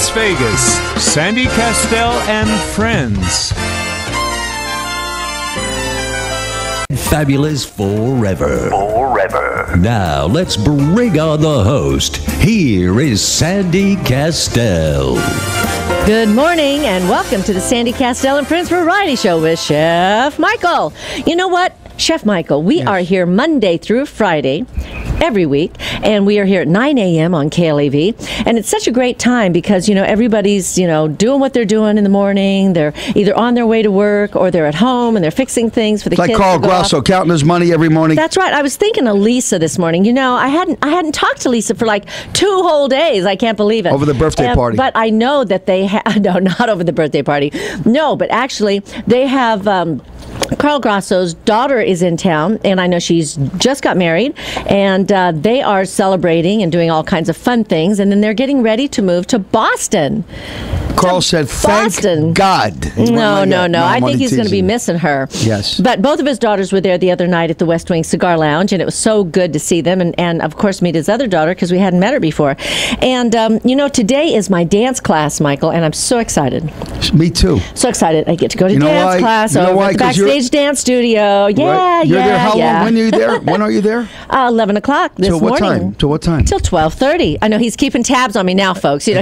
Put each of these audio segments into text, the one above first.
Las Vegas, Sandy Kastel and friends. Fabulous forever. Now, let's bring on the host. Here is Sandy Kastel. Good morning and welcome to the Sandy Kastel and Friends Variety Show with Chef Michael. You know what, Chef Michael, we are here Monday through Friday every week, and we are here at 9 a.m. on KLAV, and it's such a great time because, you know, everybody's, you know, doing what they're doing in the morning. They're either on their way to work or they're at home and they're fixing things for the kids. Like Carl Grasso counting his money every morning. That's right. I was thinking of Lisa this morning. You know, I hadn't talked to Lisa for like 2 whole days. I can't believe it. Over the birthday party. But I know that they no, not over the birthday party. No, but actually they have Carl Grasso's daughter is in town, and I know she's just got married, and they are celebrating and doing all kinds of fun things, and then they're getting ready to move to Boston. Carl said, thank God. No. I think he's going to be missing her. Yes. But both of his daughters were there the other night at the West Wing Cigar Lounge, and it was so good to see them, and of course, meet his other daughter, because we hadn't met her before. And, you know, today is my dance class, Michael, and I'm so excited. Me too. So excited. I get to go to dance class over at the Backstage Dance Studio. Yeah, You're there how long? When are you there? When are you there? 11 o'clock this morning. Till what time? Till 12:30. I know he's keeping tabs on me now, folks. You know,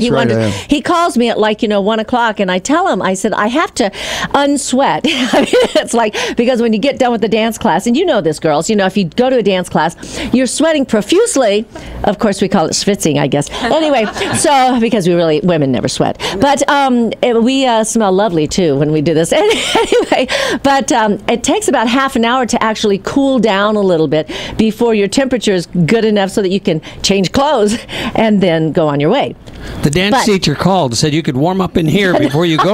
he calls me at like, 1 o'clock, and I tell him, I said, I have to unsweat. I mean, it's like, because when you get done with the dance class, and you know this, girls, you know, if you go to a dance class, you're sweating profusely. Of course, we call it schwitzing, I guess. Anyway, so, because women never sweat. But we smell lovely, too, when we do this. Anyway, but it takes about half an hour to actually cool down a little bit before your temperature is good enough so that you can change clothes and then go on your way. The dance teacher called and said you could warm up in here before you go.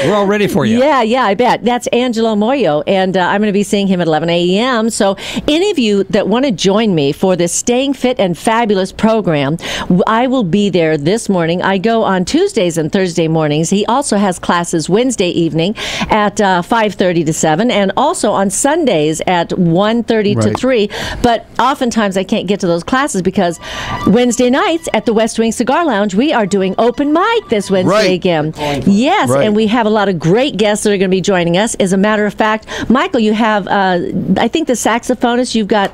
We're all ready for you. Yeah, I bet. That's Angelo Moyo, and I'm going to be seeing him at 11 a.m. So any of you that want to join me for this Staying Fit and Fabulous program, I will be there this morning. I go on Tuesdays and Thursday mornings. He also has classes Wednesday evening at 5:30 to 7, and also on Sundays at 1:30 to 3. But oftentimes I can't get to those classes because Wednesday nights at the West Wing Cigar Lounge, we are doing open mic this Wednesday again. Yes, and we have a lot of great guests that are going to be joining us. As a matter of fact, Michael, you have, I think the saxophonist, you've got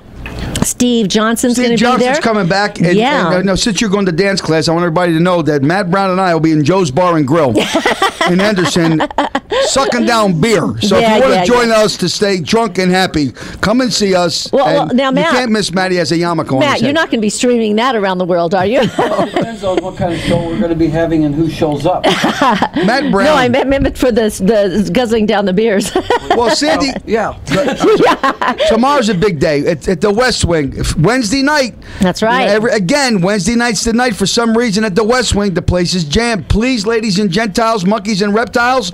Steve Johnson's going to be there. Steve Johnson's coming back. And, since you're going to dance class, I want everybody to know that Matt Brown and I will be in Joe's Bar and Grill in Henderson, sucking down beer. So if you want to join us to stay drunk and happy, come and see us. Well, now, Matt, you can't miss Matty has a yarmulke on his head. You're not going to be streaming that around the world, are you? Well, it depends on what kind of show we're going to be having and who shows up. Matt Brown. No, I meant for the guzzling down the beers. Well, Sandy, tomorrow's a big day at the West Wing. Wednesday night. That's right. Again, Wednesday night's the night. For some reason at the West Wing, the place is jammed. Please, ladies and Gentiles, monkeys and reptiles,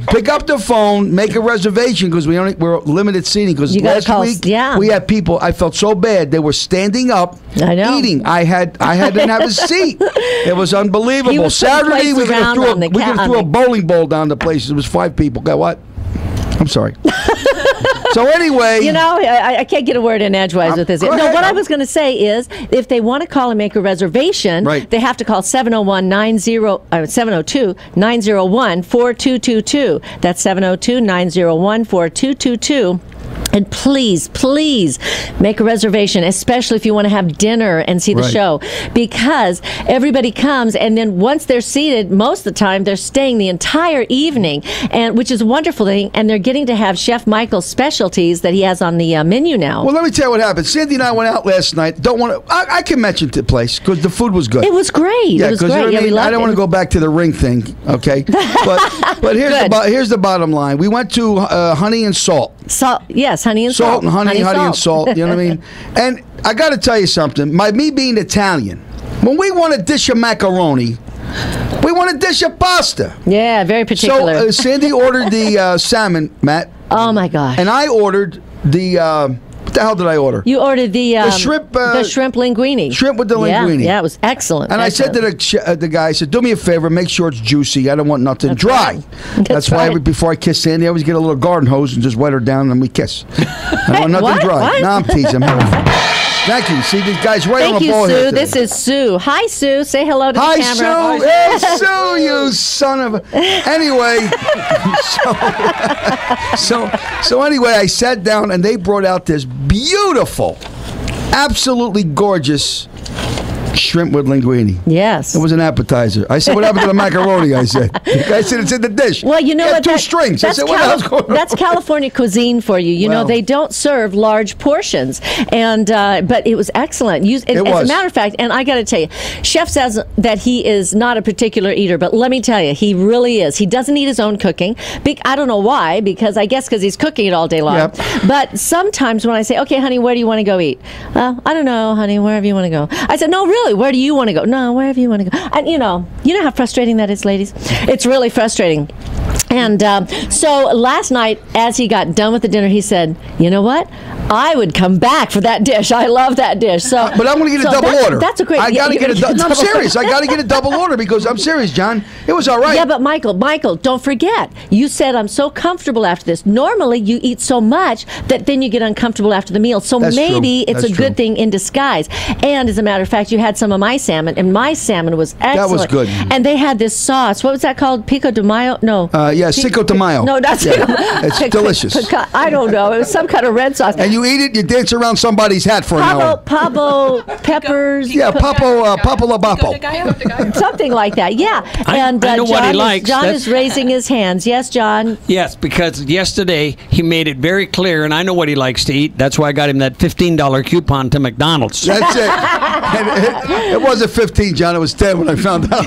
pick up the phone, make a reservation, because we're limited seating. Because last week we had people. I felt so bad. They were standing up, eating. I didn't have a seat. It was unbelievable. Saturday we could have threw a bowling ball down the place. It was 5 people. Got what? I'm sorry. So anyway, you know, I can't get a word in edgewise with this. No, what I was going to say is, if they want to call and make a reservation, they have to call 702-901-4222. That's 702-901-4222. And please, please make a reservation, especially if you want to have dinner and see the show, because everybody comes, and then once they're seated, most of the time they're staying the entire evening, and which is a wonderful thing. And they're getting to have Chef Michael's specialties that he has on the menu now. Well, let me tell you what happened. Sandy and I went out last night. Don't want to. I can mention the place because the food was good. It was great. Yeah, it was great. You know what I mean? I don't want to go back to the ring thing, okay? But here's the bottom line. We went to Honey and Salt. Yes, honey and salt. Honey and salt. You know what I mean? And I got to tell you something. Me being Italian, when we want a dish of macaroni, we want a dish of pasta. Yeah, very particular. So Sandy ordered the salmon, Matt. Oh my gosh! And I ordered the. What the hell did I order? You ordered the shrimp. The shrimp linguine. Shrimp with the linguine. Yeah, it was excellent. And excellent. I said to the guy, I said, "Do me a favor, make sure it's juicy. I don't want nothing dry." That's why before I kiss Sandy, I always get a little garden hose and just wet her down, and we kiss. I don't want nothing dry. What? No, I'm teasing. Thank you. See, these guys right Thank on the you, ball here Sue. today. This is Sue. Hi, Sue. Say hello to the Hi, camera. Sue. Hey, Sue, you son of a... Anyway, so anyway, I sat down and they brought out this beautiful, absolutely gorgeous shrimp with linguine. Yes. It was an appetizer. I said, what happened to the macaroni? I said. The guy said, it's in the dish. Well, you know It had what? two strings. I said, what else going on? That's California cuisine for you. You know, Well. they don't serve large portions. And but it was excellent. As a matter of fact, and I got to tell you, Chef says that he is not a particular eater, but let me tell you, he really is. He doesn't eat his own cooking. I don't know why, because I guess because he's cooking it all day long. Yep. But sometimes when I say, okay, honey, where do you want to go eat? I don't know, honey, wherever you want to go. I said, no, really, where do you want to go? No, wherever you want to go. And you know how frustrating that is, ladies? It's really frustrating. And so last night, as he got done with the dinner, he said, you know what? I would come back for that dish. I love that dish. So, but I'm going to get a double order. That's a great... I got to get a double... No, I'm serious. I got to get a double order because I'm serious, John. It was all right. Yeah, but Michael, don't forget. You said I'm so comfortable after this. Normally, you eat so much that then you get uncomfortable after the meal. So That's maybe true. it's That's a good true. thing in disguise. And as a matter of fact, you had some of my salmon, and my salmon was excellent. That was good. And they had this sauce. What was that called? Pico de Mayo? No. Yeah, Cinco de Mayo. No, that's It's delicious. I don't know. It was some kind of red sauce. And you eat it, you dance around somebody's hat for an hour. Pavo peppers. Yeah, Papo La Bapo. Something like that. Yeah. I know what he likes. John That's- is raising his hands. Yes, John. Yes, because yesterday he made it very clear, and I know what he likes to eat. That's why I got him that $15 coupon to McDonald's. That's it. And it wasn't 15, John. It was 10 when I found out.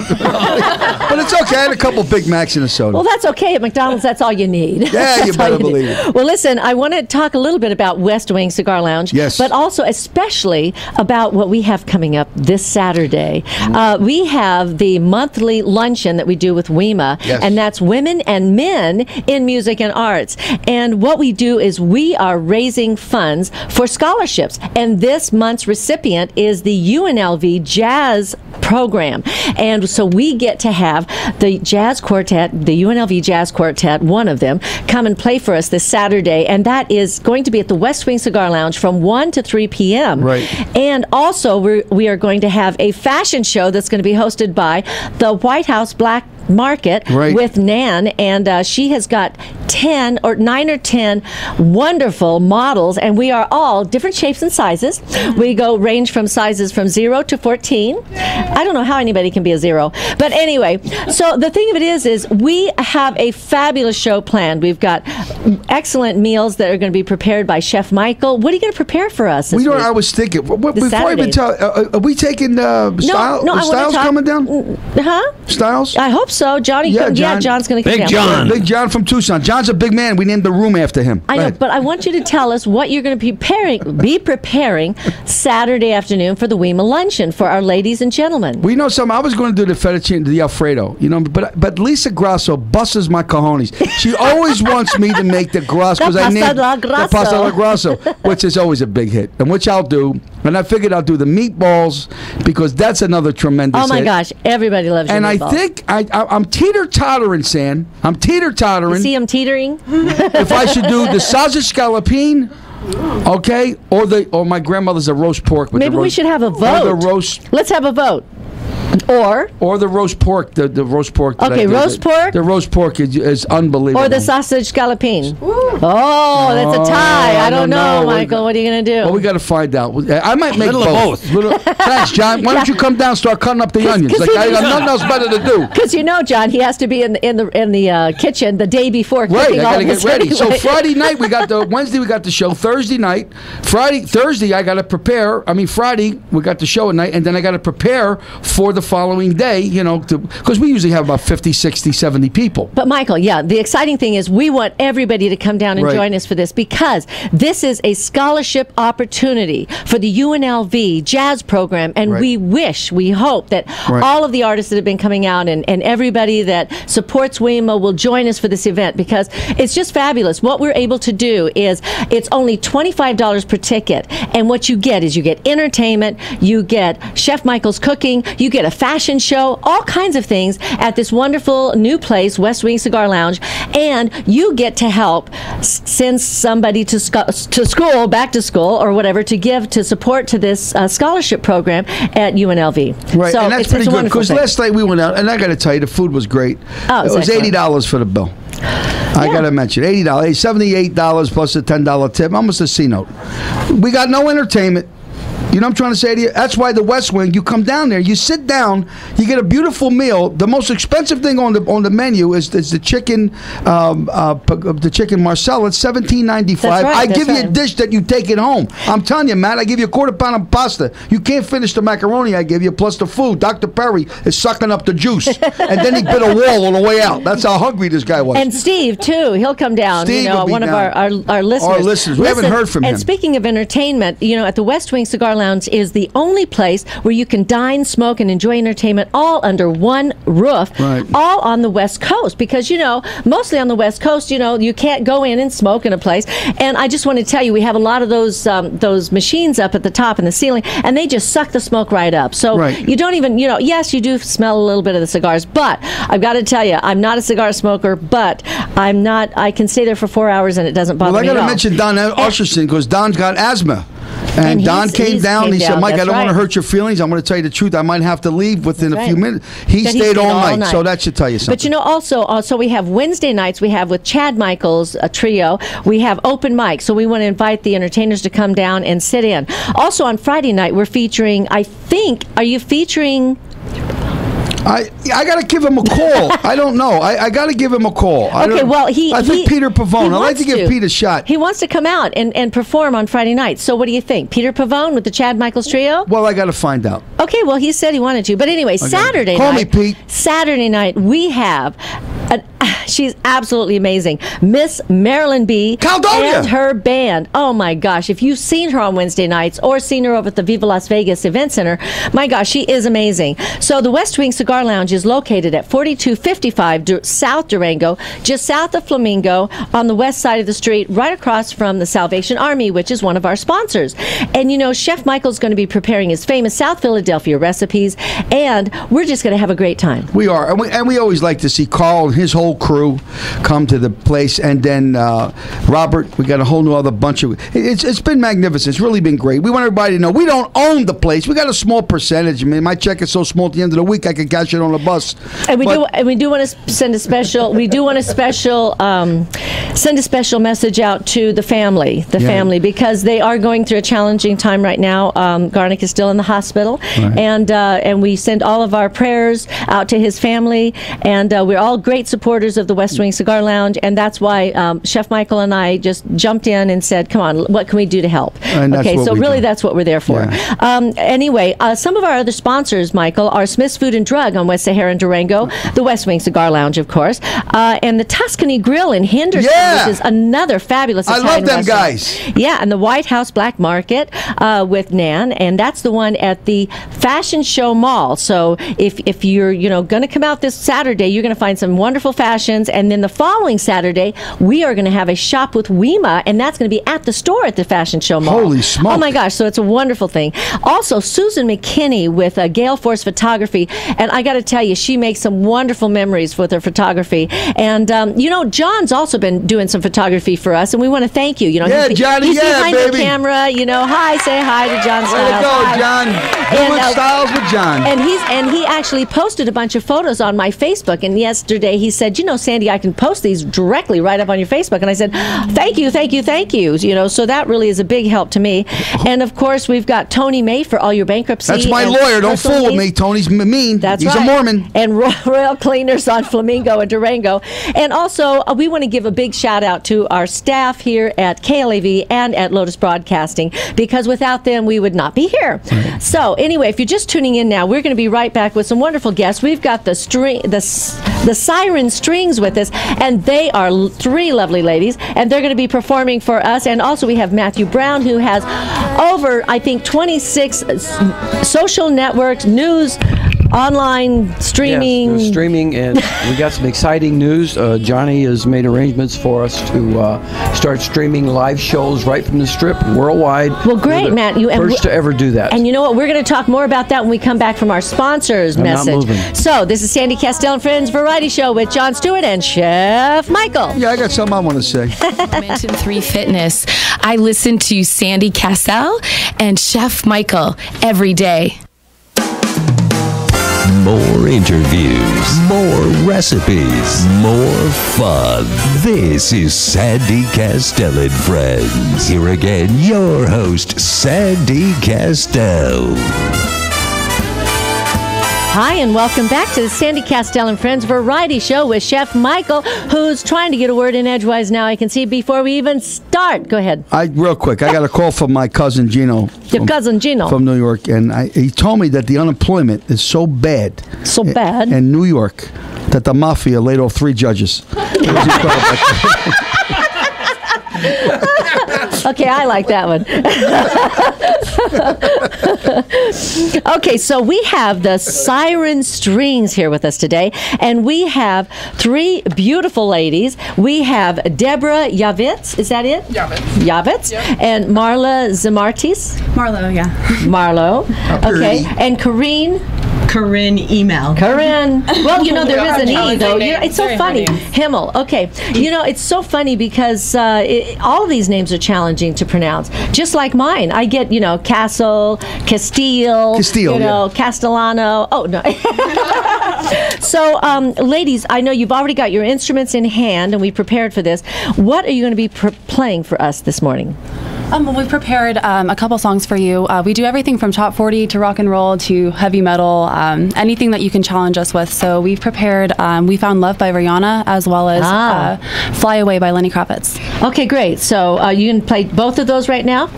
But it's okay. I had a couple Big Macs and a soda. Well, that's okay. At McDonald's, that's all you need. Yeah, you That's all better need. believe it. Well, listen, I want to talk a little bit about West Wing Cigar Lounge. Yes. But also, especially, about what we have coming up this Saturday. We have the monthly luncheon that we do with WEMA, Yes. and that's Women and Men in Music and Arts. And what we do is we are raising funds for scholarships. And this month's recipient is the UNLV Jazz Program. And so we get to have the jazz quartet, the UNLV Jazz Quartet, one of them, come and play for us this Saturday. And that is going to be at the West Wing Cigar Lounge from 1 to 3 p.m. Right. And also, we are going to have a fashion show that's going to be hosted by the White House Black Market Right. with Nan, and she has got 9 or 10 wonderful models, and we are all different shapes and sizes. We range from sizes from 0 to 14. I don't know how anybody can be a 0, but anyway. So the thing of it is we have a fabulous show planned. We've got excellent meals that are going to be prepared by Chef Michael. What are you going to prepare for us this week? I was thinking, before I even Saturday. tell, are we taking Styles I wanna talk- coming down? Huh? Styles? I hope so. Johnny, Yeah, John's going to come Big down. John. Big John from Tucson. John's a big man. We named the room after him. I Go know, ahead. but I want you to tell us what you're going to be preparing Saturday afternoon for the WEMA luncheon for our ladies and gentlemen. We know something. I was going to do the fettuccine, the Alfredo, but Lisa Grasso busses my cojones. She always wants me to make the Grasso because I pasta named alla the Grasso. pasta alla Grasso, which is always a big hit, and which I'll do. And I figured I'll do the meatballs because that's another tremendous Oh my hit. gosh, everybody loves your And meatballs. I think I'm teeter-tottering, San. I'm teeter-tottering. See him teetering? If I should do the sausage scallopine, okay, or my grandmother's a roast pork. With Maybe the roast, we should have a Or vote. the roast. Let's have a vote. Or the roast pork, the roast pork. that Okay, I did. roast pork? The roast pork is unbelievable. the sausage scallopine. Oh, that's a tie. I don't know, Michael. What are you going to do? Well, we got to find out. I might make Little of both. Thanks, John. Why don't you come down and start cutting up the onions? 'cause Like he I got needs- nothing else better to do. Because John, he has to be in the kitchen the day before Right, cooking I all got to this get ready. So anyway. Friday night Wednesday we got the show. Thursday night, Thursday I got to prepare. Friday we got the show at night, and then I got to prepare for the following day. Because we usually have about 50, 60, 70 people. But Michael, the exciting thing is we want everybody to come down and Right. join us for this because this is a scholarship opportunity for the UNLV Jazz Program, and Right. we hope that Right. all of the artists that have been coming out and everybody that supports WEMA will join us for this event because it's just fabulous. What we're able to do is it's only $25 per ticket, and what you get is you get entertainment, you get Chef Michael's cooking, you get a fashion show, all kinds of things at this wonderful new place, West Wing Cigar Lounge. And you get to help send somebody to school, back to school, or whatever, to support to this scholarship program at UNLV. Right, so and that's pretty good, because last night we went out, and I got to tell you, the food was great. Oh, it was $80 for the bill. I got to mention, $80, $78 plus a $10 tip, almost a C-note. We got no entertainment. You know what I'm trying to say to you? That's why the West Wing, you come down there, you sit down, you get a beautiful meal. The most expensive thing on the menu is the chicken Marcella. It's $17.95. Right, I give you a dish that you take it home. I'm telling you, Matt, I give you a quarter pound of pasta. You can't finish the macaroni I give you, plus the food. Dr. Perry is sucking up the juice. And then he bit a wall on the way out. That's how hungry this guy was. And Steve, too. He'll come down. Steve will be one down. of our listeners. Our listeners. We haven't heard from him. And speaking of entertainment, at the West Wing Cigar Lounge is the only place where you can dine, smoke, and enjoy entertainment all under one roof, right, all on the West Coast. Because, mostly on the West Coast, you can't go in and smoke in a place. And I just want to tell you, we have a lot of those machines up at the top in the ceiling, and they just suck the smoke right up. So you don't even, yes, you do smell a little bit of the cigars, but I've got to tell you, I'm not a cigar smoker, but I can stay there for 4 hours and it doesn't bother me at all. Well, I got to mention Don Usherson, because Don's got asthma. And Don came down. He said, Mike, I don't want to hurt your feelings. I'm going to tell you the truth. I might have to leave within a few minutes. He stayed all night. So that should tell you something. But also we have Wednesday nights. We have with Chad Michaels, a trio. We have open mic. So we want to invite the entertainers to come down and sit in. Also on Friday night, we're featuring, are you featuring... I got to give him a call. I don't know. I got to give him a call. Okay, well, I think Peter Pavone. I'd like to give Pete a shot. He wants to come out and perform on Friday night. So what do you think? Peter Pavone with the Chad Michaels Trio? Well, I got to find out. Okay, well, he said he wanted to. But anyway, Saturday night. Call me, Pete. Saturday night, we have... she's absolutely amazing. Miss Marilyn B. Caldonia. And her band. Oh, my gosh. If you've seen her on Wednesday nights or seen her over at the Viva Las Vegas Event Center, my gosh, she is amazing. So the West Wing Cigar Lounge is located at 4255 South Durango, just south of Flamingo, on the west side of the street, right across from the Salvation Army, which is one of our sponsors. And, Chef Michael's going to be preparing his famous South Philadelphia recipes, and we're just going to have a great time. We are. And we always like to see Carl and his whole crew come to the place, and then Robert, we got a whole new other bunch of it's been magnificent. It's really been great. We want everybody to know we don't own the place. We got a small percentage. I mean, my check is so small at the end of the week I could cash it on the bus. And we do want to send a special send a special message out to the family because they are going through a challenging time right now. Garnick is still in the hospital, right, and we send all of our prayers out to his family, and we're all great supporters of the West Wing Cigar Lounge, and that's why Chef Michael and I just jumped in and said, come on, what can we do to help? Okay, so really that's what we're there for. Yeah. Anyway, some of our other sponsors, Michael, are Smith's Food and Drug on West Sahara and Durango, the West Wing Cigar Lounge, of course, and the Tuscany Grill in Henderson, which is another fabulous Italian I love them restaurant. Guys. Yeah, and the White House Black Market with Nan, and that's the one at the Fashion Show Mall. So if you're going to come out this Saturday, you're going to find some wonderful fashions, and then the following Saturday we are going to have a shop with Wema, and that's going to be at the store at the Fashion Show Mall. Holy smoke! Oh my gosh! So it's a wonderful thing. Also, Susan McKinney with Gale Force Photography, and I got to tell you, she makes some wonderful memories with her photography. And John's also been doing some photography for us, and we want to thank you. Johnny, he's behind baby. the camera. Say hi to John Styles. Way to go, John. Styles with John. And he actually posted a bunch of photos on my Facebook. And yesterday he said, Sandy, I can post these directly right up on your Facebook. And I said, thank you. So that really is a big help to me. And of course, we've got Tony May for all your bankruptcy. That's my lawyer. Don't fool with me. Tony's mean. That's He's right. a Mormon. And Royal Cleaners on Flamingo and Durango. And also, we want to give a big shout out to our staff here at KLAV and at Lotus Broadcasting, because without them, we would not be here. Right. So anyway, if you're just tuning in now, we're going to be right back with some wonderful guests. We've got the Siren Strings with us, and they are three lovely ladies, and they're going to be performing for us. And also we have Matthew Brown, who has over, I think, 26 social networks, news online streaming. Yes, streaming, and we got some exciting news. Johnny has made arrangements for us to start streaming live shows right from the Strip worldwide. Well, great, Matt. First to ever do that. And you know what? We're going to talk more about that when we come back from our sponsors message. Not moving. So this is Sandy Kastel and Friends Variety Show with Jon Stewart and Chef Michael. Yeah, I got something I want to say. Dimension 3 Fitness. I listen to Sandy Kastel and Chef Michael every day. More interviews, more recipes, more fun. This is Sandy Kastel and Friends. Here again, your host, Sandy Kastel. Hi, and welcome back to the Sandy Kastel and Friends Variety Show with Chef Michael, who's trying to get a word in edgewise now. I can see before we even start. Go ahead. Real quick, I got a call from my cousin Gino. Your cousin Gino. From New York, and he told me that the unemployment is so bad. So bad? In New York, that the mafia laid off 3 judges. Okay, I like that one. Okay, so we have the Siren Strings here with us today, and we have 3 beautiful ladies. We have Deborah Yavitz, is that it? Yavitz. Yep. And Marla Zamartis. Marlo, yeah. Marlo. Okay, and Corinne email. Corinne. Well, you know, there is an E, though. You know, it's so funny. Himmel. Okay. You know, it's so funny because all of these names are challenging to pronounce. Just like mine. I get, you know, Kastel, you know, Castellano. Oh, no. So, ladies, I know you've already got your instruments in hand, and we prepared for this. What are you going to be playing for us this morning? Well, we've prepared a couple songs for you. We do everything from top 40 to rock and roll to heavy metal, anything that you can challenge us with. So we've prepared We Found Love by Rihanna, as well as Fly Away by Lenny Kravitz. Okay, great. So you can play both of those right now?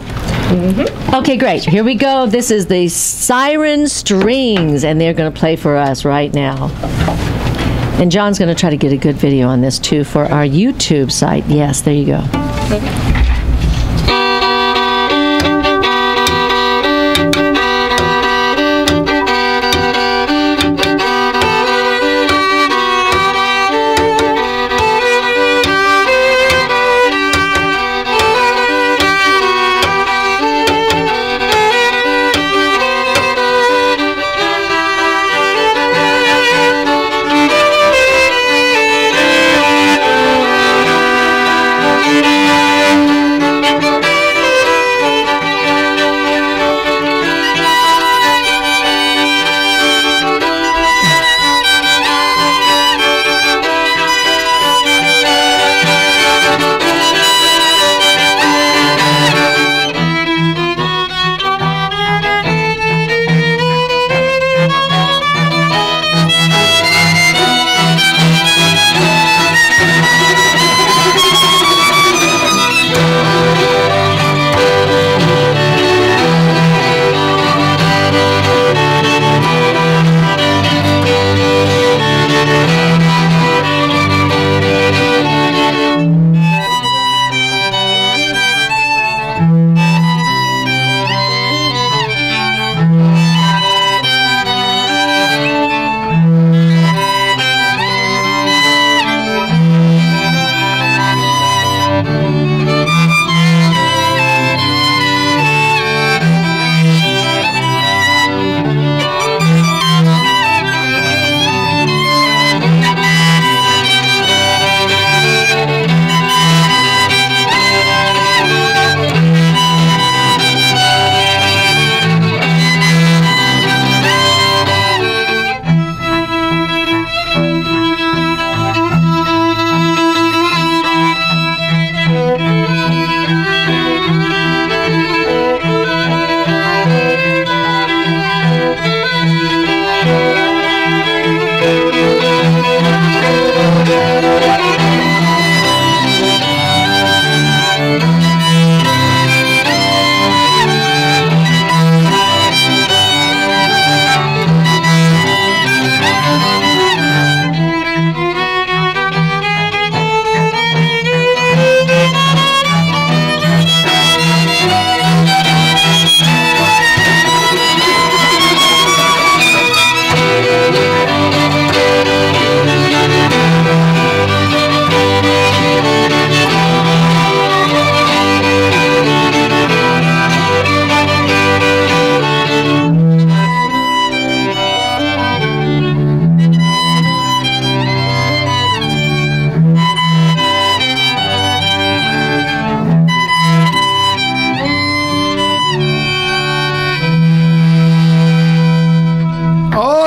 Mm-hmm. Okay, great. Here we go. This is the Siren Strings, and they're going to play for us right now. And John's going to try to get a good video on this, too, for our YouTube site. Yes, there you go. Okay.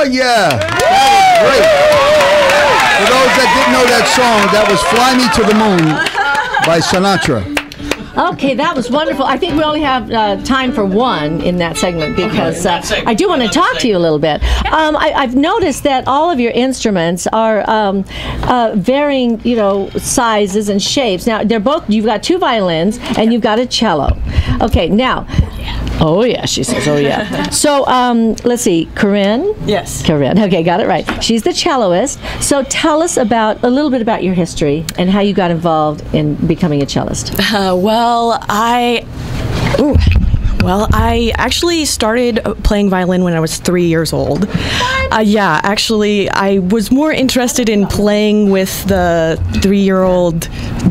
Oh, yeah. That was great. For those that didn't know that song, that was Fly Me to the Moon by Sinatra. Okay, that was wonderful. I think we only have time for one in that segment because I do want to talk to you a little bit. I've noticed that all of your instruments are varying, sizes and shapes. Now, you've got 2 violins and you've got a cello. Okay, now, oh yeah, she says, oh yeah. So, let's see, Corinne? Yes. Corinne, okay, got it right. She's the celloist. So tell us a little bit about your history and how you got involved in becoming a cellist. I actually started playing violin when I was 3 years old. Yeah, actually, I was more interested in playing with the 3-year-old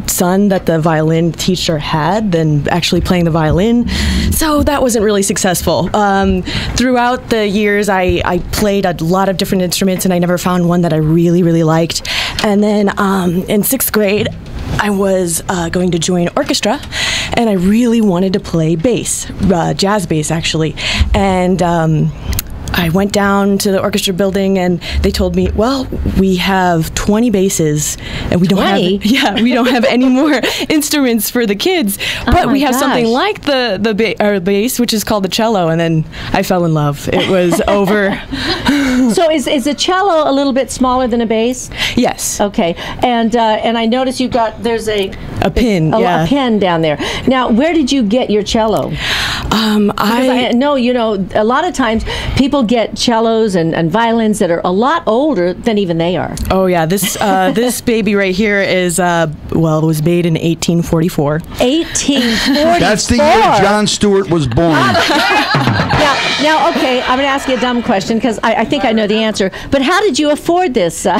son that the violin teacher had than actually playing the violin. So that wasn't really successful. Throughout the years, I played a lot of different instruments, and I never found one that I really, really liked. And then in 6th grade, I was going to join orchestra, and I really wanted to play bass, jazz bass actually. And I went down to the orchestra building, and they told me, well, we have 20 basses, and we don't have any more instruments for the kids, but we have something like the bass, which is called the cello. And then I fell in love. It was over. So is a cello a little bit smaller than a bass? Yes. Okay, and I noticed there's a pin. A pin down there. Now, where did you get your cello? I know, a lot of times people get cellos and violins that are a lot older than even they are. Oh yeah, this this baby right here is it was made in 1844. 1844. That's the year John Stewart was born. Now, okay, I'm going to ask you a dumb question because I think I know the answer. But how did you afford this? It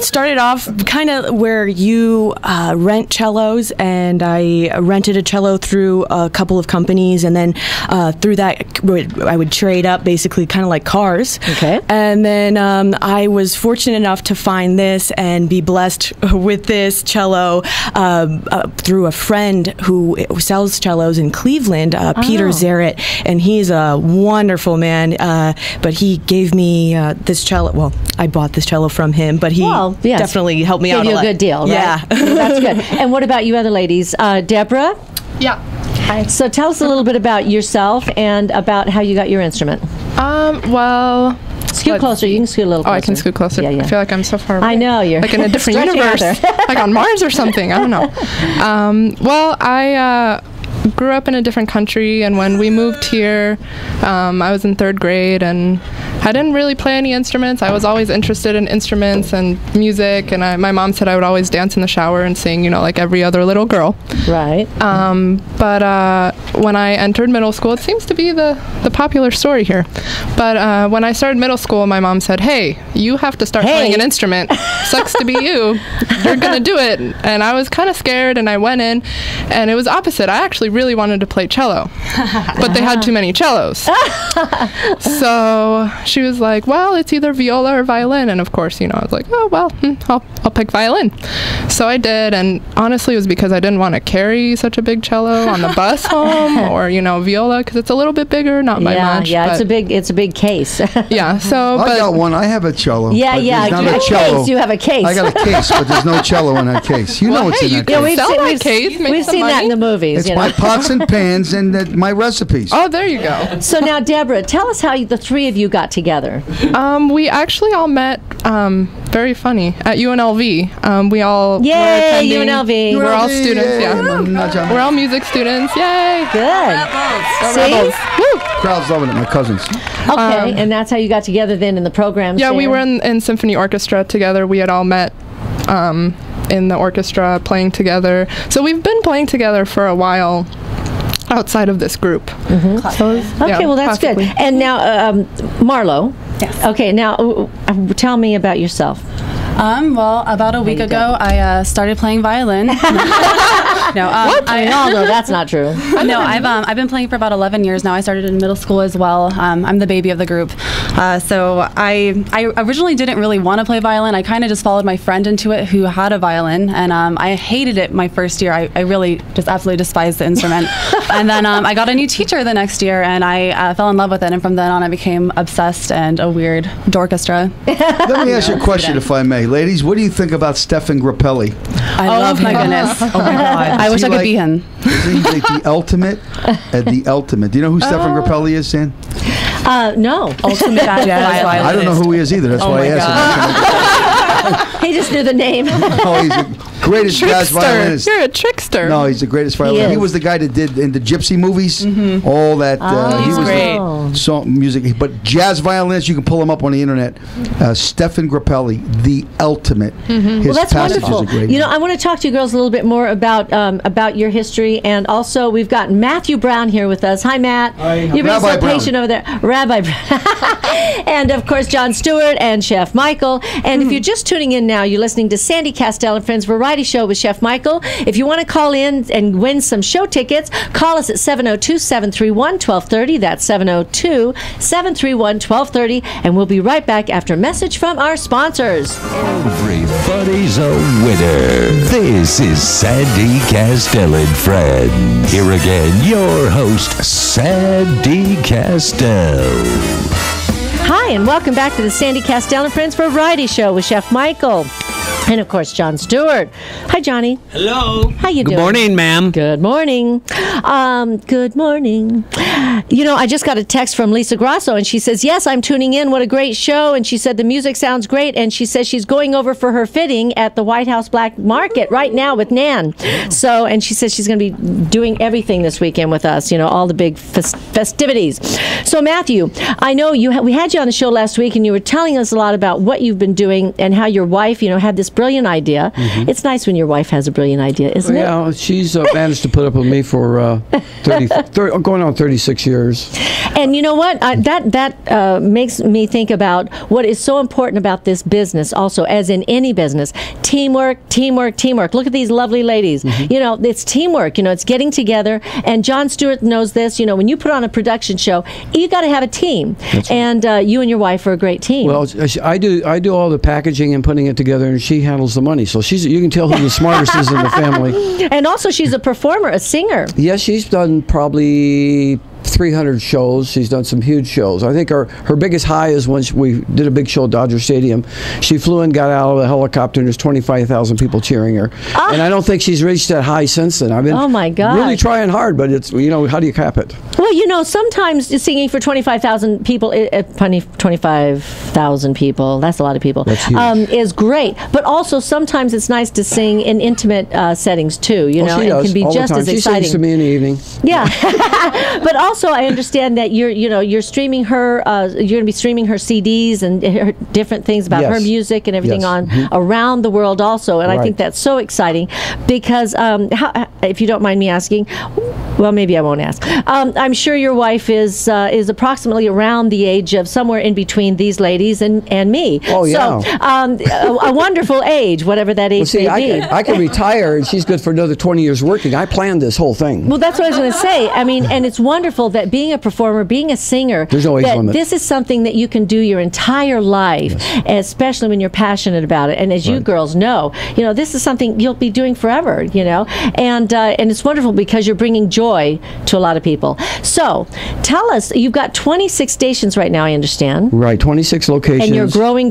started off kind of where you rent cellos, and I rented a cello through a couple of companies, and then through that I would trade up, basically kind of like cars. Okay. And then I was fortunate enough to find this and be blessed with this cello through a friend who sells cellos in Cleveland, Peter Zarrett, and he's a wonderful man. But he gave me this cello. Well, I bought this cello from him, but he definitely helped me out a lot. Gave you a good deal, right? Yeah. That's good. And what about you other ladies? Deborah? Yeah. Hi. So tell us a little bit about yourself and about how you got your instrument. Scoot closer. You can scoot a little closer. Oh, I can scoot closer. Yeah. I feel like I'm so far away. I know. You're like in a different universe. Like on Mars or something. I don't know. I grew up in a different country, and when we moved here, I was in 3rd grade, and I didn't really play any instruments. I was always interested in instruments and music, and my mom said I would always dance in the shower and sing, like every other little girl. Right. But when I entered middle school, it seems to be the popular story here. But when I started middle school, my mom said, hey, you have to start playing an instrument. Sucks to be you. You're going to do it. And I was kind of scared, and I went in, and it was opposite. I actually really wanted to play cello, but they had too many cellos. So she was like, well, it's either viola or violin. And of course, I was like, oh, well, I'll pick violin. So I did, and honestly, it was because I didn't want to carry such a big cello on the bus home, or, viola, because it's a little bit bigger, not by much. Yeah, it's a big case. Yeah, so. I got one. I have a cello. Yeah. You have a case. You have a case. I got a case, but there's no cello in that case. You know what's in that case. We've seen that in the movies. It's my pots and pans and my recipes. Oh, there you go. So now, Deborah, tell us how the 3 of you got together. We actually all met, very funny, at UNLV. We all were Yay, attending. UNLV. We're all students, We're all music students. Yay. Good. Go Rebels. Woo. Crowd's loving it, my cousins. Okay, and that's how you got together then in the program? Yeah, we were in symphony orchestra together. We had all met in the orchestra playing together. So we've been playing together for a while outside of this group. Mm-hmm. Okay, well, that's good. And now, Marlo. Yes. Okay, now tell me about yourself. Well, about a week ago, I started playing violin. What? We all know that's not true. No, I've been playing for about 11 years now. I started in middle school as well. I'm the baby of the group. So I originally didn't really want to play violin. I kind of just followed my friend into it who had a violin, and I hated it my first year. I really just absolutely despised the instrument. And then I got a new teacher the next year, and I fell in love with it. And from then on, I became obsessed and a weird dorchestra. Let me ask you a question, if I may. Ladies, what do you think about Stefan Grappelli? I love him. My goodness. Oh my God. I wish I could be him. He's like the ultimate. The ultimate. Do you know who Stefan Grappelli is, San? No. Ultimate jazz violinist. I don't know who he is either. That's why I asked him. He just knew the name. Oh, he's the greatest jazz violinist. You're a trickster. No, he's the greatest violinist. He was the guy that did in the Gypsy movies, all that. He was great. The song music. But jazz violinist, you can pull him up on the internet. Stefan Grappelli, the ultimate. His Well, that's wonderful. are great. You know, I want to talk to you girls a little bit more about your history, and also we've got Matthew Brown here with us. Hi, Matt. Hi. You've been Rabbi so Brown. patient over there, Rabbi Brown. And of course, John Stewart and Chef Michael. And if you're just tuning in now, you're listening to Sandy Kastel and Friends Variety Show with Chef Michael. If you want to call in and win some show tickets, call us at 702-731-1230. That's 702-731-1230. And we'll be right back after a message from our sponsors. Everybody's a winner. This is Sandy Kastel and Friends. Here again, your host, Sandy Kastel. Hi, and welcome back to the Sandy Kastel and Friends Variety Show with Chef Michael. And of course, John Stewart. Hi, Johnny. Hello. How you doing? Good morning, ma'am. Good morning. Good morning. You know, I just got a text from Lisa Grasso, and she says, yes, I'm tuning in. What a great show. And she said the music sounds great. And she says she's going over for her fitting at the White House Black Market right now with Nan. So, and she says she's going to be doing everything this weekend with us, you know, all the big festivities. So, Matthew, I know we had you on the show last week, and you were telling us a lot about what you've been doing and how your wife, you know, had this brilliant idea. It's nice when your wife has a brilliant idea, isn't it? Yeah, she's managed to put up with me for 30, going on 36 years. And you know what? That makes me think about what is so important about this business also, as in any business. Teamwork, teamwork, teamwork. Look at these lovely ladies. You know, it's teamwork. You know, it's getting together. And John Stewart knows this. You know, when you put on a production show, you got to have a team. That's and you and your wife are a great team. Well, I do all the packaging and putting it together, and she handles the money. So you can tell who the smartest is in the family. And also, she's a performer, a singer. Yes, she's done probably 300 shows. She's done some huge shows. I think her biggest high is when we did a big show at Dodger Stadium. She flew and got out of the helicopter, and there's 25,000 people cheering her. And I don't think she's reached that high since then. I've been really trying hard, but it's, you know, how do you cap it? Well, you know, sometimes singing for 25,000 people, 25,000 people, that's a lot of people, is great. But also sometimes it's nice to sing in intimate settings too, you know, it can be just as exciting. She sings to me in the evening. Yeah. But also I understand that you're streaming her, you're going to be streaming her CDs and her different things about her music and everything on around the world also. And I think that's so exciting because, if you don't mind me asking, well, maybe I won't ask. I'm sure your wife is approximately around the age of somewhere in between these ladies and me. Oh, yeah. So, a wonderful age, whatever that age may be. I can retire, and she's good for another 20 years working. I planned this whole thing. Well, that's what I was going to say. I mean, and it's wonderful that being a performer, being a singer, there's no age limit. This is something that you can do your entire life, especially when you're passionate about it. And as you girls know, you know, this is something you'll be doing forever, you know, and it's wonderful because you're bringing joy to a lot of people. So, tell us, you've got 26 stations right now, I understand. Right, 26 locations. And you're growing.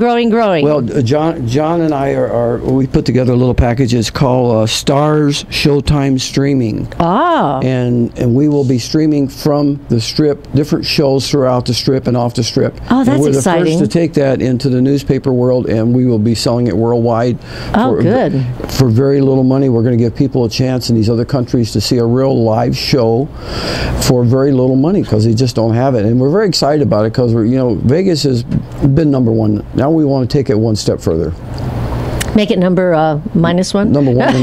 Well, John and I we put together a little package. It's called Stars Showtime Streaming. And we will be streaming from the Strip, different shows throughout the Strip and off the Strip. Oh, that's exciting. We're the first to take that into the newspaper world, and we will be selling it worldwide. Good. For very little money. We're going to give people a chance in these other countries to see a real live show for very little money because they just don't have it. And we're very excited about it because Vegas has been #1. Now we want to take it one step further. Make it number -1. Number one.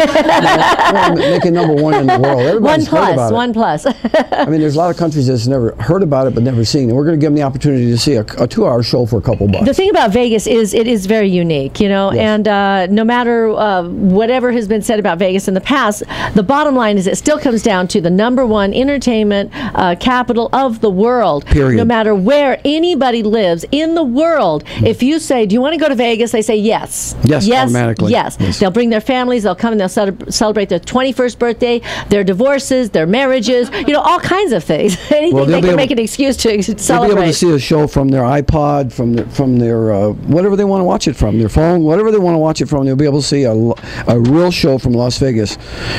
Make it number one in the world. Everybody's heard about it. 1 plus. I mean, there's a lot of countries that's never heard about it but never seen it. We're going to give them the opportunity to see a 2-hour show for a couple bucks. The thing about Vegas is it is very unique, you know, Yes. and no matter whatever has been said about Vegas in the past, the bottom line is it still comes down to the #1 entertainment capital of the world. Period. No matter where anybody lives in the world, if you say, do you want to go to Vegas? They say yes. Yes, automatically. Yes. They'll bring their families, they'll come and they'll celebrate their 21st birthday, their divorces, their marriages, you know, all kinds of things. Anything they can make an excuse to celebrate. They'll be able to see a show from their iPod, from their whatever they want to watch it from, their phone, whatever they want to watch it from. They'll be able to see a real show from Las Vegas,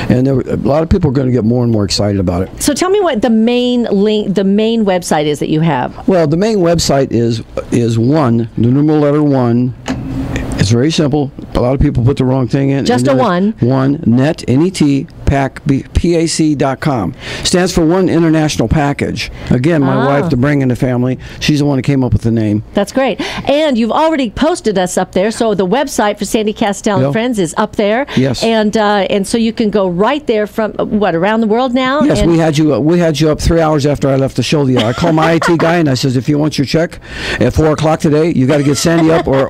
and a lot of people are going to get more and more excited about it. So tell me what the main website is that you have. Well, the main website is the numeral letter 1. It's very simple. A lot of people put the wrong thing in. Just a 1. 1 net net pac.com. Stands for One International Package. Again, my wife, to bring in the family, she's the one who came up with the name. That's great. And you've already posted us up there, so the website for Sandy Kastel and Friends is up there. Yes. And so you can go right there from around the world now. Yes, and we had you up 3 hours after I left the show. I called my IT guy and I says, if you want your check at 4 o'clock today, you got to get Sandy up, or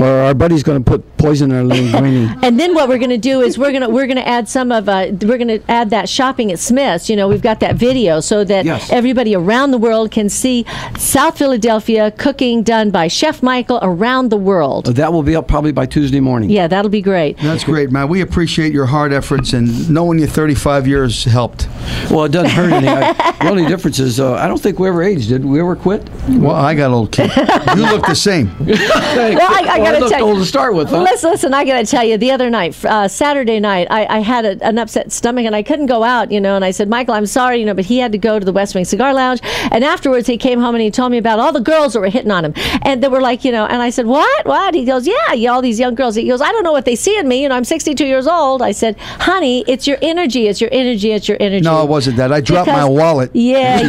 our buddy's going to put poison in our linguine. And then what we're going to do is we're going to add add that shopping at Smith's. You know, we've got that video so that everybody around the world can see South Philadelphia cooking done by Chef Michael around the world. That will be up probably by Tuesday morning. Yeah, that'll be great. That's great, man. We appreciate your hard efforts, and knowing you 35 years helped. Well, it doesn't hurt anything. The only difference is I don't think we ever aged. Did we ever quit? Well, I got old, kid. You look the same. Well, I got to tell you. Old to start with, huh? Listen, I got to tell you, the other night, Saturday night, I had an upset stomach and I couldn't go out, you know, and I said, Michael, I'm sorry, you know, but he had to go to the West Wing Cigar Lounge, and afterwards he came home and he told me about all the girls that were hitting on him, and they were like, you know, and I said, what? He goes, yeah, all these young girls. He goes, I don't know what they see in me, you know, I'm 62 years old. I said, honey, it's your energy, it's your energy, it's your energy. No, it wasn't that. I dropped my wallet. Yeah.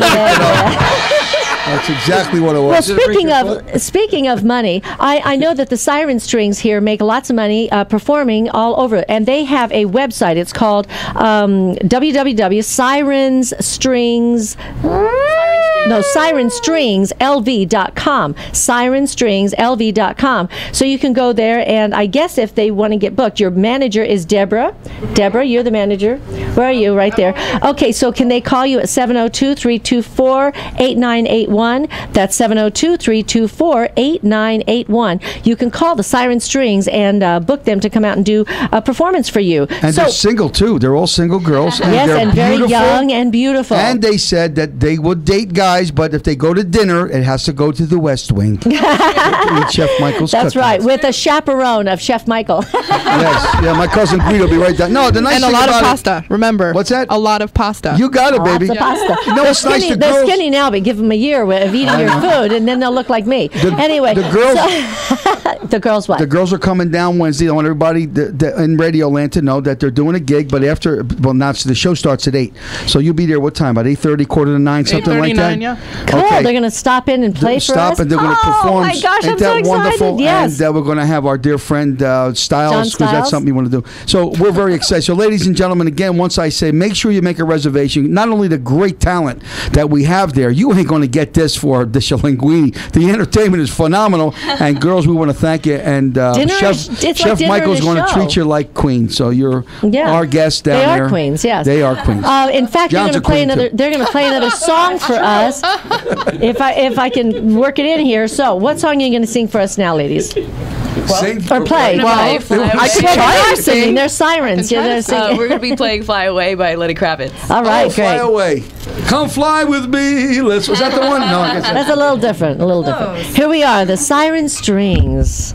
That's exactly what it was. Well, speaking of money, I know that the Siren Strings here make lots of money performing all over, and they have a website. It's called SirenStringsLV.com. SirenStringsLV.com. So you can go there, and I guess if they want to get booked, your manager is Deborah. Deborah, you're the manager. Where are you? Right there. Okay, so can they call you at 702-324-8981? That's 702-324-8981. You can call the Siren Strings and book them to come out and do a performance for you. And they're single, too. They're all single girls. And yes, they're and very young and beautiful. And they said that they would date guys, but if they go to dinner, it has to go to the West Wing. Eat Chef Michael's That's cooking. right, with a chaperone of Chef Michael. Yes, yeah, my cousin Guido will be right there. No, the nice and thing a lot of about pasta. Remember, what's that? A lot of pasta. You got it, baby. Lots of pasta. You know what's nice? They're skinny now, but give them a year of eating your food, and then they'll look like me. Anyway, the girls. The girls what? The girls are coming down Wednesday. I want everybody in Radio Land to know that they're doing a gig, but now the show starts at 8. So you'll be there what time? About 8:30, 8:45, something like that? Yeah. Cool. Okay. They're going to stop in and play for us. And they're going to perform. Oh my gosh, Ain't I'm so that wonderful? excited. Yes. And we're going to have our dear friend Styles, because that's Styles. something you want to do. So we're very excited. So ladies and gentlemen, again, once I say, make sure you make a reservation. Not only the great talent that we have there, you ain't going to get this for the Linguini. The entertainment is phenomenal. And girls, we want to thank you. And Chef Michael's going to treat you like queen. So you're our guest down there. They are queens, yes. They are queens. In fact, they're going to play another song for us. If I can work it in here. So, what song are you going to sing for us now, ladies? Sing or play? Well, I could try to sing. They're sirens. Yeah, they're singing. We're going to be playing "Fly Away" by Lenny Kravitz. All right, great. Fly away. Come fly with me. Was that the one? No, I guess that's a little different. A little different. Here we are, the Siren Strings.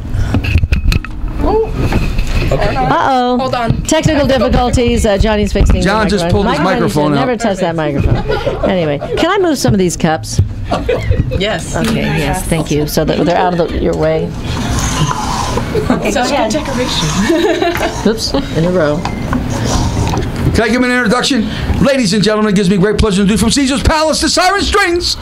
Okay. Uh-oh. Hold on. Technical difficulties. Johnny's fixing John just pulled his microphone out. Never touch that microphone. Anyway, can I move some of these cups? Yes. Okay, yes, thank you. So that they're out of your way. Okay, so go ahead. Decoration. Oops, in a row. Can I give him an introduction? Ladies and gentlemen, it gives me great pleasure to do from Caesar's Palace, the Siren Strings.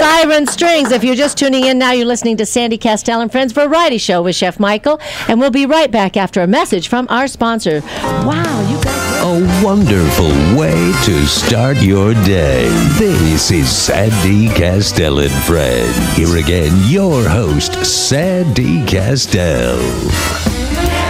Siren Strings. If you're just tuning in now, you're listening to Sandy Kastel and Friends Variety Show with Chef Michael. And we'll be right back after a message from our sponsor. Wow, you guys... A wonderful way to start your day. This is Sandy Kastel and Friends. Here again, your host, Sandy Kastel.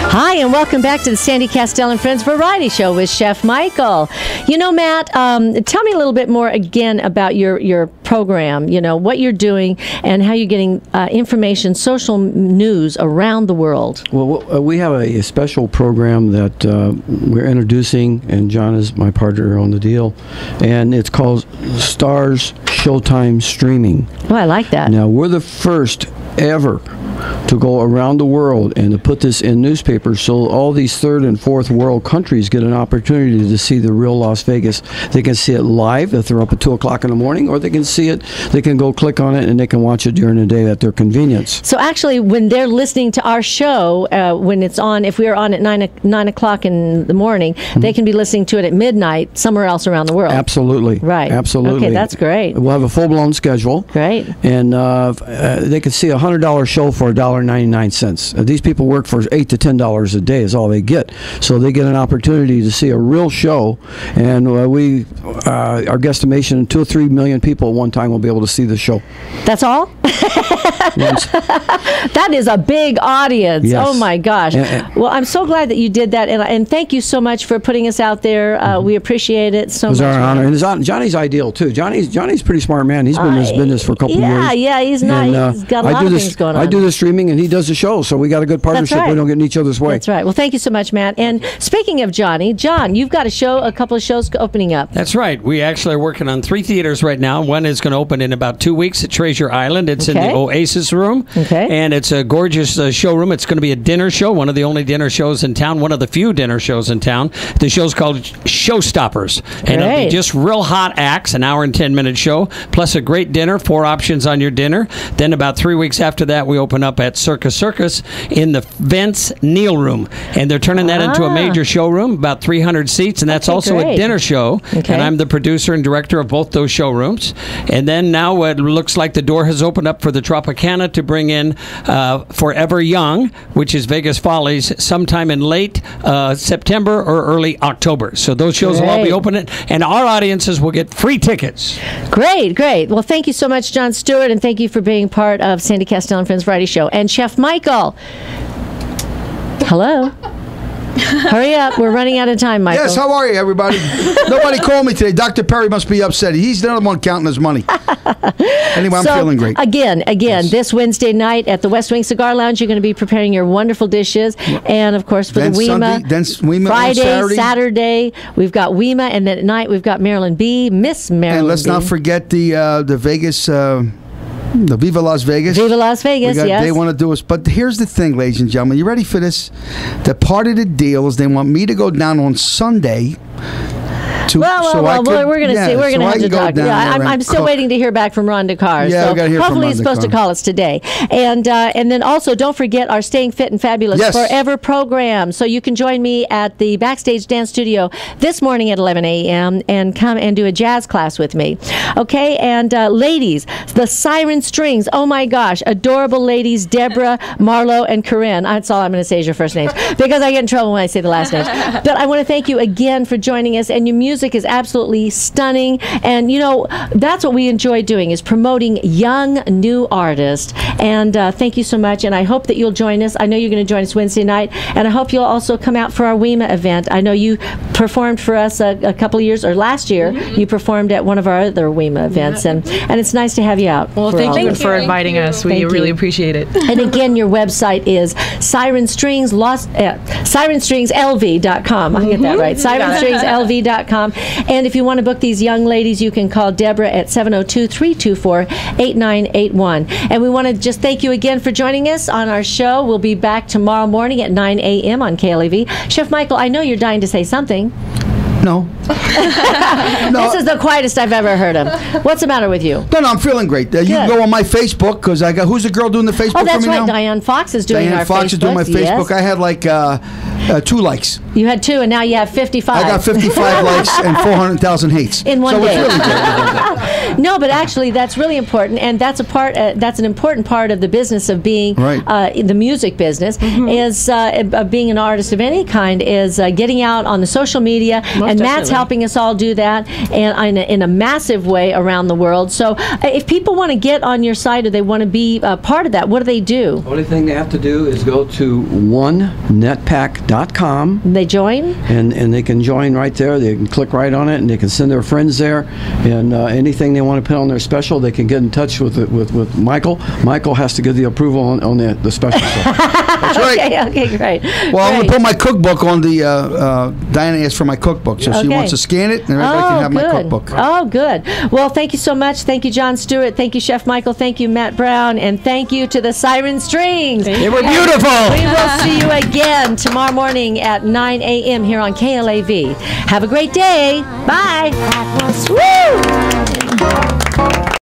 Hi, and welcome back to the Sandy Kastel and Friends Variety Show with Chef Michael. You know, Matt, tell me a little bit more again about your program, you know, what you're doing and how you're getting information, social news around the world. Well, we have a special program that we're introducing, and John is my partner on the deal, and it's called Stars Showtime Streaming. Oh, I like that. Now, we're the first ever to go around the world and to put this in newspapers so all these third and fourth world countries get an opportunity to see the real Las Vegas. They can see it live if they're up at 2 o'clock in the morning, or they can see it, they can go click on it and they can watch it during the day at their convenience. So actually, when they're listening to our show, when it's on, if we're on at 9 o'clock in the morning, they can be listening to it at midnight somewhere else around the world. Absolutely. Right. Absolutely. Okay, that's great. We'll have a full-blown schedule. Great. And they can see a $100 show for $1.99. These people work for $8 to $10 a day is all they get. So they get an opportunity to see a real show, and our guesstimation, 2 or 3 million people at one time will be able to see the show. That's all? That is a big audience. Yes. Oh my gosh. Well, I'm so glad that you did that, and thank you so much for putting us out there. We appreciate it so much. It was our honor. And Johnny's ideal too. Johnny's a pretty smart man. He's been in this business for a couple years. Yeah, he's not. He's got a lot of things going on. I do the streaming and he does the show, so we got a good partnership. Right. We don't get in each other's way. That's right. Well, thank you so much, Matt. And speaking of Johnny, John, you've got a couple of shows opening up. That's right. We actually are working on 3 theaters right now. One is going to open in about 2 weeks at Treasure Island. It's in the Oasis Room. Okay. And it's a gorgeous showroom. It's going to be a dinner show, one of the only dinner shows in town, one of the few dinner shows in town. The show's called Showstoppers. And it'll be just real hot acts, an hour and 10-minute show, plus a great dinner, 4 options on your dinner. Then about 3 weeks after that, we open up at Circus in the Vince Neil Room. And they're turning that into a major showroom, about 300 seats, and that's also a dinner show. Okay. And I'm the producer and director of both those showrooms. And then now it looks like the door has opened up for the Tropicana to bring in Forever Young, which is Vegas Follies, sometime in late September or early October. So those shows will all be opening, and our audiences will get free tickets. Great. Well, thank you so much, John Stewart, and thank you for being part of Sandy Kastel and Friends Variety Show. And Chef Michael. Hello. Hurry up. We're running out of time, Michael. Yes, how are you, everybody? Nobody called me today. Dr. Perry must be upset. He's the other one counting his money. Anyway, I'm feeling great. Again, this Wednesday night at the West Wing Cigar Lounge, you're going to be preparing your wonderful dishes. And, of course, for the WEMA. Then WEMA Friday, Saturday, we've got WEMA. And then at night, we've got Marilyn B., Miss Marilyn And let's not forget the Vegas... the Viva Las Vegas. Viva Las Vegas, yes. They want to do us. But here's the thing, ladies and gentlemen. You ready for this? The part of the deal is they want me to go down on Sunday. We're going to see. We're going to have to talk. Yeah, I'm still waiting to hear back from Rhonda Carr. Yeah, so we got to hear hopefully from he's supposed to call us today. And then also don't forget our Staying Fit and Fabulous Forever program. So you can join me at the Backstage Dance Studio this morning at 11 a.m. and come and do a jazz class with me. Okay, and ladies, the Siren Strings. Oh my gosh, adorable ladies, Deborah, Marlo, and Corinne. That's all I'm going to say is your first names because I get in trouble when I say the last names. But I want to thank you again for joining us, and your music is absolutely stunning, and you know that's what we enjoy doing, is promoting young new artists. And thank you so much, and I hope that you'll join us. I know you're going to join us Wednesday night, and I hope you'll also come out for our WEMA event. I know you performed for us a couple of years, or last year you performed at one of our other WEMA events, and it's nice to have you out. Well, thank you for inviting us. We really appreciate it. And again, your website is SirenStringsLV.com. I get that right. SirenStringsLV.com. And if you want to book these young ladies, you can call Deborah at 702-324-8981. And we want to just thank you again for joining us on our show. We'll be back tomorrow morning at 9 a.m. on KLAV. Chef Michael, I know you're dying to say something. No. This is the quietest I've ever heard him. What's the matter with you? No, I'm feeling great. You can go on my Facebook because I got. Who's the girl doing the Facebook Oh, that's for me right. now? Diane Fox is doing Diane our Fox Facebook. is doing my Facebook. Yes. I had like 2 likes. You had 2, and now you have 55. I got 55 likes and 400,000 hates in one day. It's really good. No, but actually, that's really important, and that's a part. That's an important part of the business of being the music business. Is being an artist of any kind is getting out on the social media, and Matt's helping us all do that, and in a massive way around the world. So, if people want to get on your site or they want to be part of that, what do they do? The only thing they have to do is go to onenetpack.com. They join? And they can join right there. They can click right on it, and they can send their friends there. And anything they want to put on their special, they can get in touch with Michael. Michael has to give the approval on the special stuff. That's right. Okay, great. Well, I'm going to put my cookbook on the. Diana asked for my cookbook, so she wants to scan it, and everybody can have my cookbook. Oh, good. Well, thank you so much. Thank you, John Stewart. Thank you, Chef Michael. Thank you, Matt Brown. And thank you to the Siren Strings. They were beautiful. We will see you again tomorrow morning at 9 a.m. here on KLAV. Have a great day. Bye. Woo!